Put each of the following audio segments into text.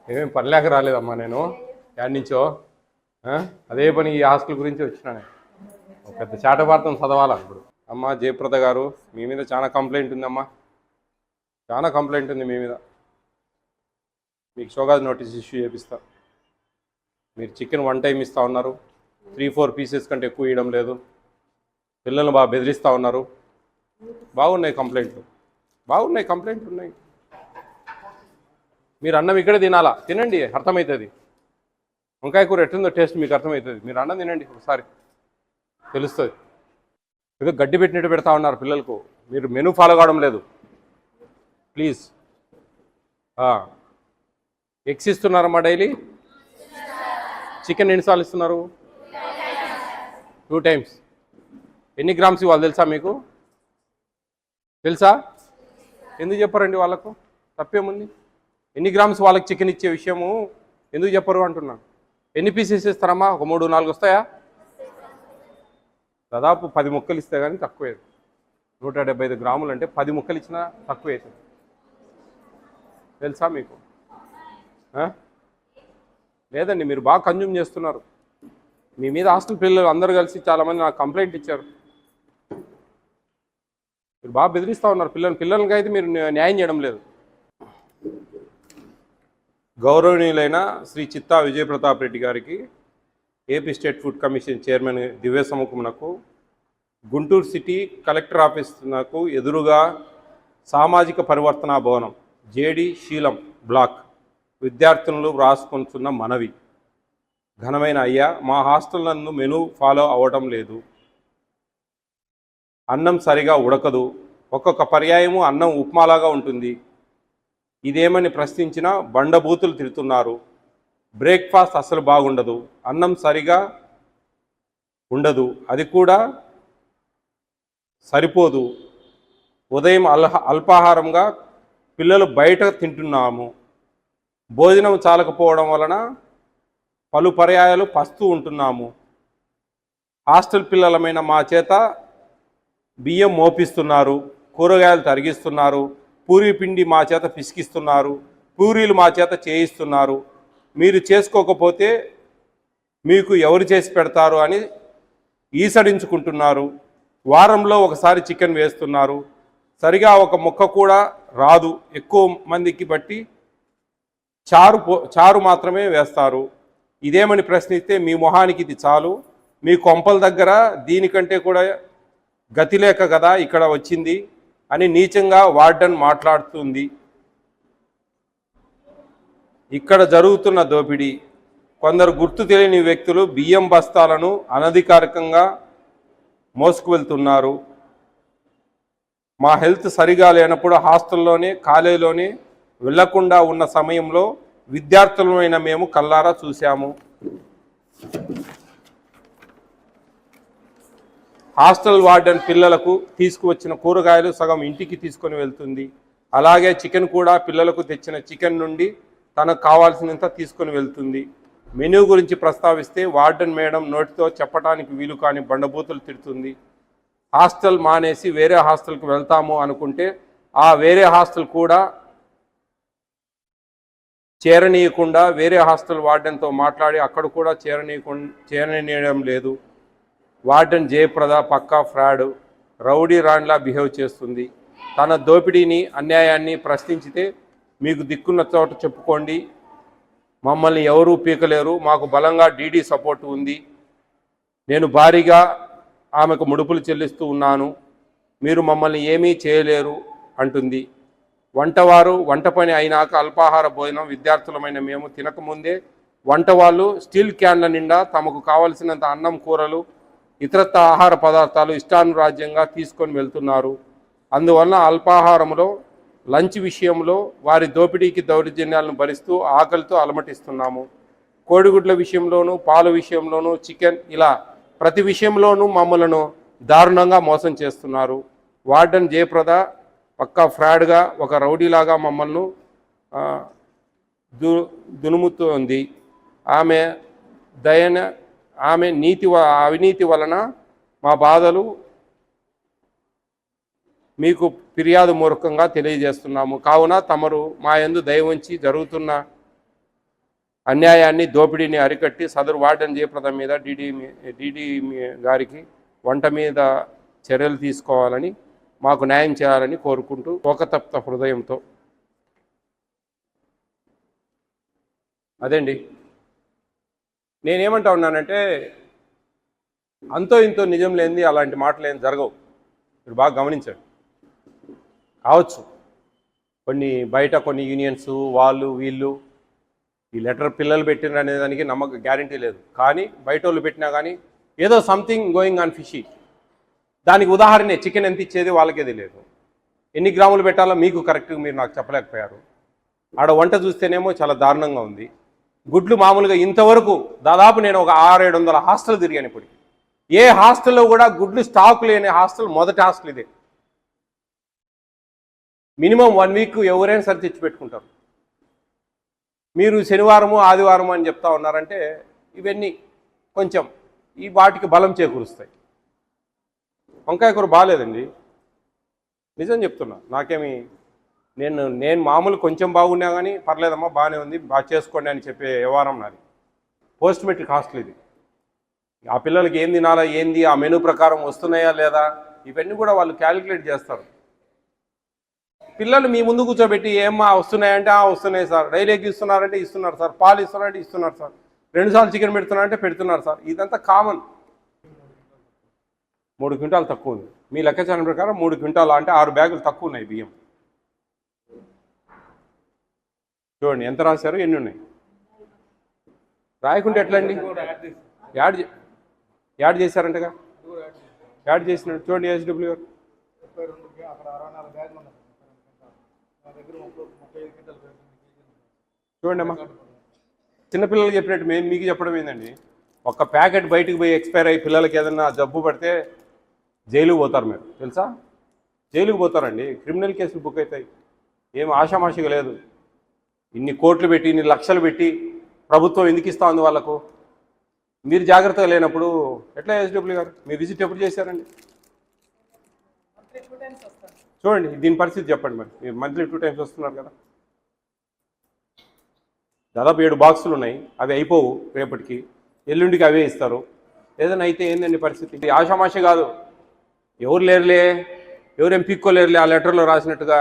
ఏమేమి పనిలేక రాలేదమ్మా నేను యాడ్ నుంచో అదే పని ఈ హాస్టల్ గురించి వచ్చినాను. ఒక పెద్ద చాటవార్తం చదవాలా ఇప్పుడు. అమ్మ జయప్రద గారు, మీ మీద చాలా కంప్లైంట్ ఉందమ్మా, చాలా కంప్లైంట్ ఉంది మీ మీద. మీకు షోకాజ్ నోటీస్ ఇష్యూ చేపిస్తా. మీరు చికెన్ 1 టైం ఇస్తూ ఉన్నారు, 3-4 పీసెస్ కంటే ఎక్కువ ఇవ్వడం లేదు, పిల్లల్ని బాగా బెదిరిస్తూ ఉన్నారు. బాగున్నాయి కంప్లైంట్లు, బాగున్నాయి కంప్లైంట్లు ఉన్నాయి. మీరు అన్నం ఇక్కడే తినాలా, తినండి, అర్థమవుతుంది. వంకాయ కూర ఎట్టుందో టేస్ట్ మీకు అర్థమవుతుంది. మీరు అన్నం తినండి, ఒకసారి తెలుస్తుంది. ఏదో గడ్డి పెట్టినట్టు పెడతా ఉన్నారు పిల్లలకు, మీరు మెనూ ఫాలో కావడం లేదు. ప్లీజ్. ఎగ్స్ ఇస్తున్నారమ్మా డైలీ? చికెన్ ఎన్నిసార్లు ఇస్తున్నారు? 2 టైమ్స్. ఎన్ని గ్రామ్స్ ఇవ్వాలి తెలుసా మీకు? తెలుసా? ఎందుకు చెప్పరండి వాళ్ళకు? తప్పేముంది? ఎన్ని గ్రామ్స్ వాళ్ళకి చికెన్ ఇచ్చే విషయము ఎందుకు చెప్పరు అంటున్నాను. ఎన్ని పీసెస్ ఇస్తారమ్మా? ఒక 3-4 వస్తాయా? దాదాపు 10 ముక్కలు ఇస్తే కానీ తక్కువే. 175 గ్రాములు అంటే 10 ముక్కలు ఇచ్చినా తక్కువ అవుతుంది. తెలుసా మీకు? లేదండి, మీరు బాగా కన్జ్యూమ్ చేస్తున్నారు. మీ మీద హాస్టల్ పిల్లలు అందరూ కలిసి చాలామంది నాకు కంప్లైంట్ ఇచ్చారు. మీరు బాగా బెదిరిస్తూ ఉన్నారు పిల్లలకి అయితే మీరు న్యాయం చేయడం లేదు. గౌరవనీయులైన శ్రీ చిత్తా విజయప్రతాప్ రెడ్డి గారికి, AP state food commission chairman దివ్య సముఖమునకు, గుంటూరు సిటీ కలెక్టర్ ఆఫీసునకు ఎదురుగా సామాజిక పరివర్తన భవనం జేడి శీలం బ్లాక్ విద్యార్థులు వ్రాసుకొంటున్న మనవి. ఘనమైన అయ్యా, మా హాస్టల్ నందు మెనూ ఫాలో అవ్వడం లేదు, అన్నం సరిగా ఉడకదు, ఒక్కొక్క పర్యాయము అన్నం ఉప్మాలాగా ఉంటుంది. ఇదేమని ప్రశ్నించినా బండబూతులు తిడుతున్నారు. బ్రేక్ఫాస్ట్ అసలు బాగుండదు, అన్నం సరిగా ఉండదు, అది కూడా సరిపోదు. ఉదయం అల్పాహారంగా పిల్లలు బయట తింటున్నాము. భోజనం చాలకపోవడం వలన పలు పర్యాయాలు పస్తూ ఉంటున్నాము. హాస్టల్ పిల్లలమైన మా చేత బియ్యం మోపిస్తున్నారు, కూరగాయలు తరిగిస్తున్నారు, పూరీ పిండి మా చేత పిసికిస్తున్నారు, పూరీలు మా చేత చేయిస్తున్నారు. మీరు చేసుకోకపోతే మీకు ఎవరు చేసి పెడతారు అని ఈసడించుకుంటున్నారు. వారంలో ఒకసారి చికెన్ వేస్తున్నారు, సరిగా ఒక ముక్క కూడా రాదు. ఎక్కువ మందికి బట్టి చారు మాత్రమే వేస్తారు. ఇదేమని ప్రశ్నిస్తే మీ మొహానికి ఇది చాలు, మీ కొంపల దగ్గర దీనికంటే కూడా గతి లేక కదా ఇక్కడ వచ్చింది అని నీచంగా వార్డెన్ మాట్లాడుతుంది. ఇక్కడ జరుగుతున్న దోపిడీ. కొందరు గుర్తు తెలియని వ్యక్తులు బియ్యం బస్తాలను అనధికారికంగా మోసుకు వెళ్తున్నారు. మా హెల్త్ సరిగా లేనప్పుడు హాస్టల్లోనే కాలేజీలోనే వెళ్లకుండా ఉన్న సమయంలో విద్యార్థులమైన మేము కల్లారా చూశాము. హాస్టల్ వార్డెన్ పిల్లలకు తీసుకువచ్చిన కూరగాయలు సగం ఇంటికి తీసుకొని వెళ్తుంది. అలాగే చికెన్ కూడా పిల్లలకు తెచ్చిన చికెన్ నుండి తనకు కావాల్సినంత తీసుకొని వెళ్తుంది. మెనూ గురించి ప్రస్తావిస్తే వార్డెన్ మేడం నోటితో చెప్పడానికి వీలు కాని బండబూతులు తిడుతుంది. హాస్టల్ మానేసి వేరే హాస్టల్కి వెళ్తాము అనుకుంటే ఆ వేరే హాస్టల్ కూడా చేరనీయకుండా వేరే హాస్టల్ వార్డెన్తో మాట్లాడి అక్కడ కూడా చేరనీయడం లేదు. వార్డెన్ జయప్రద పక్కా ఫ్రాడ్, రౌడీ రాండ్లా బిహేవ్ చేస్తుంది. తన దోపిడీని అన్యాయాన్ని ప్రశ్నించితే మీకు దిక్కున్న చోట చెప్పుకోండి, మమ్మల్ని ఎవరూ పీకలేరు, మాకు బలంగా డీడీ సపోర్ట్ ఉంది, నేను భారీగా ఆమెకు ముడుపులు చెల్లిస్తూ ఉన్నాను, మీరు మమ్మల్ని ఏమీ చేయలేరు అంటుంది. వంటవారు వంట పని అయినాక అల్పాహార భోజనం విద్యార్థులమైన మేము తినకముందే వంట వాళ్ళు స్టీల్ క్యాన్ల నిండా తమకు కావలసినంత అన్నం, కూరలు, ఇతరత్ర ఆహార పదార్థాలు ఇష్టానురాజ్యంగా తీసుకొని వెళ్తున్నారు. అందువలన అల్పాహారంలో లంచ్ విషయంలో వారి దోపిడీకి దౌర్జన్యాలను భరిస్తూ ఆకలితో అలమటిస్తున్నాము. కోడిగుడ్ల విషయంలోనూ, పాల విషయంలోనూ, చికెన్, ఇలా ప్రతి విషయంలోనూ మమ్మలను దారుణంగా మోసం చేస్తున్నారు. వార్డెన్ జయప్రద పక్కా ఫ్రాడ్గా ఒక రౌడీలాగా మమ్మల్ని దునుముతోంది. ఆమె అవినీతి వలన మా బాధలు మీకు ఫిర్యాదు మూర్ఖంగా తెలియజేస్తున్నాము. కావున తమరు మా యందు దయ ఉంచి జరుగుతున్న అన్యాయాన్ని దోపిడీని అరికట్టి సదరు వార్డెన్ జయప్రద మీద డీడీ గారికి వంట మీద చర్యలు తీసుకోవాలని మాకు న్యాయం చేయాలని కోరుకుంటూ శోకతప్త హృదయంతో అదేండి నేనేమంటా ఉన్నానంటే అంతో ఇంతో నిజం లేనిది అలాంటి మాటలు ఏం జరగవు. మీరు బాగా గమనించండి. కావచ్చు కొన్ని బయట కొన్ని యూనియన్స్ వాళ్ళు వీళ్ళు ఈ లెటర్ పిల్లలు పెట్టిన అనే దానికి నమ్మకం గ్యారంటీ లేదు. కానీ బయట వాళ్ళు పెట్టినా కానీ ఏదో సంథింగ్ గోయింగ్ ఆన్ ఫిషీ. దానికి ఉదాహరణే చికెన్ ఎంత ఇచ్చేది వాళ్ళకే తెలియదు. ఎన్ని గ్రాములు పెట్టాలో మీకు కరెక్ట్గా మీరు నాకు చెప్పలేకపోయారు. ఆడ వంట చూస్తేనేమో చాలా దారుణంగా ఉంది. గుడ్లు మామూలుగా ఇంతవరకు దాదాపు నేను ఒక 600-700 హాస్టల్ తిరిగాను. ఇప్పుడు ఏ హాస్టల్లో కూడా గుడ్లు స్టాక్ లేని హాస్టల్ మొదటి హాస్టల్ ఇదే. మినిమం 1 వీక్ ఎవరైనా సరి తెచ్చి పెట్టుకుంటారు. మీరు శనివారము ఆదివారము అని చెప్తా ఉన్నారంటే ఇవన్నీ కొంచెం ఈ వాటికి బలం చేకూరుస్తాయి. వంకాయ కూర బాగాలేదండి, నిజం చెప్తున్నా. నాకేమి నేను మామూలు కొంచెం బాగున్నా కానీ పర్లేదమ్మా బాగానే ఉంది బాగా చేసుకోండి అని చెప్పే వ్యవహారం నాది. పోస్ట్ మెట్రిక్ హాస్టల్ ఇది. ఆ పిల్లలకి ఏం తినాలా ఏంది ఆ మెనూ ప్రకారం వస్తున్నాయా లేదా ఇవన్నీ కూడా వాళ్ళు క్యాలిక్యులేట్ చేస్తారు. పిల్లలు మీ ముందు కూర్చోబెట్టి ఏమ్మా వస్తున్నాయంటే వస్తున్నాయి సార్, డైలీ ఎగ్ ఇస్తున్నారంటే ఇస్తున్నారు సార్, పాలు ఇస్తున్నారంటే ఇస్తున్నారు సార్, 2 సార్లు చికెన్ పెడుతున్నారంటే పెడుతున్నారు సార్. ఇదంతా కామన్. 3 క్వింటాలు తక్కువ ఉంది మీ లెక్కాచారం ప్రకారం. 3 క్వింటాలు అంటే 6 బ్యాగులు తక్కువ ఉన్నాయి బియ్యం. చూడండి ఎంత రాశారు, ఎన్ని ఉన్నాయి. రాయకుంటే ఎట్లండి? యాడ్ చేశారంటగా. యాడ్ చేసినట్టు చూడండి. ఎస్డబ్ల్యూ గారు చూడండి అమ్మా. చిన్నపిల్లలకి చెప్పినట్టు మేము మీకు చెప్పడం ఏందండి, ఒక ప్యాకెట్ బయటకు పోయి ఎక్స్పైర్ అయ్యి పిల్లలకి ఏదన్నా జబ్బు పడితే జైలుకు పోతారు. మీరు తెలుసా? జైలుకు పోతారండి, క్రిమినల్ కేసులు బుక్ అవుతాయి. ఏం ఆషామాషిగా లేదు. ఇన్ని కోట్లు పెట్టి ఇన్ని లక్షలు పెట్టి ప్రభుత్వం ఎందుకు ఇస్తా ఉంది వాళ్ళకు? మీరు జాగ్రత్తగా లేనప్పుడు ఎట్లా? ఎస్డబ్ల్యూ గారు మీ విజిట్ ఎప్పుడు చేశారండి? చూడండి దీని పరిస్థితి చెప్పండి. మరి మీరు మంత్లీ 2 times వస్తున్నారు కదా. దాదాపు 7 బాక్సులు ఉన్నాయి, అవి అయిపోవు రేపటికి, ఎల్లుండికి అవే ఇస్తారు. ఏదైనా అయితే ఏందండి పరిస్థితి? ఇది ఆషామాష కాదు. ఎవరు లేరులే, ఎవరేం పీక్కోలేరులే ఆ లెటర్లో రాసినట్టుగా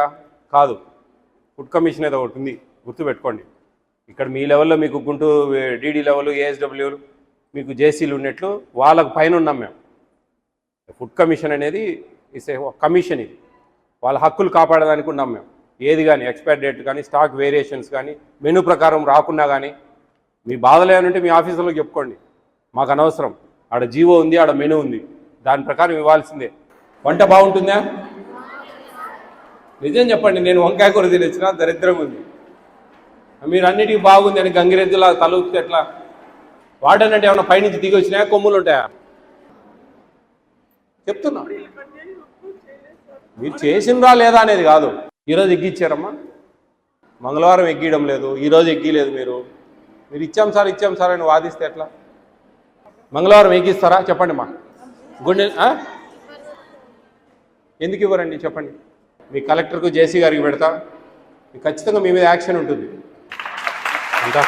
కాదు. ఫుడ్ కమిషన్ ఏదో ఒకటి ఉంది, గుర్తుపెట్టుకోండి. ఇక్కడ మీ లెవెల్లో మీకు గుంటూరు డీడీ లెవెల్ ఏఎస్డబ్ల్యూలు మీకు జేసీలు ఉన్నట్లు వాళ్ళకు పైన ఉన్నాం మేము. ఫుడ్ కమిషన్ అనేది ఇస్ ఏ కమిషన్. ఇది వాళ్ళ హక్కులు కాపాడడానికి ఉన్నాం మేము. ఏది కానీ ఎక్స్పైర్ డేట్ కానీ స్టాక్ వేరియేషన్స్ కానీ మెనూ ప్రకారం రాకున్నా కానీ మీ బాధలు ఏమంటే మీ ఆఫీసులో చెప్పుకోండి, మాకు అనవసరం. ఆడ జీవో ఉంది, ఆడ మెనూ ఉంది, దాని ప్రకారం ఇవ్వాల్సిందే. వంట బాగుంటుందా? నిజం చెప్పండి. నేను వంకాయ కూర తినొచ్చినా దరిద్రంగా ఉంది. మీరు అన్నిటికీ బాగుంది అని గంగిరెద్దులా తలూపితే ఎట్లా? వార్డెన్ అంటే ఏమన్నా పైనుంచి దిగి వచ్చినాయా, కొమ్ములు ఉంటాయా? చెప్తున్నా. మీరు చేసిందా లేదా అనేది కాదు. ఈరోజు ఎగ్గిచ్చారమ్మా, మంగళవారం ఎగ్గీయడం లేదు, ఈరోజు ఎగ్గీలేదు. మీరు ఇచ్చాం సార్ అని వాదిస్తే ఎట్లా? మంగళవారం ఎగ్గిస్తారా చెప్పండి. మా గుండె ఎందుకు ఇవ్వరండి చెప్పండి. మీ కలెక్టర్కు జేసీ గారికి పెడతా, ఖచ్చితంగా మీ మీద యాక్షన్ ఉంటుంది అంతా.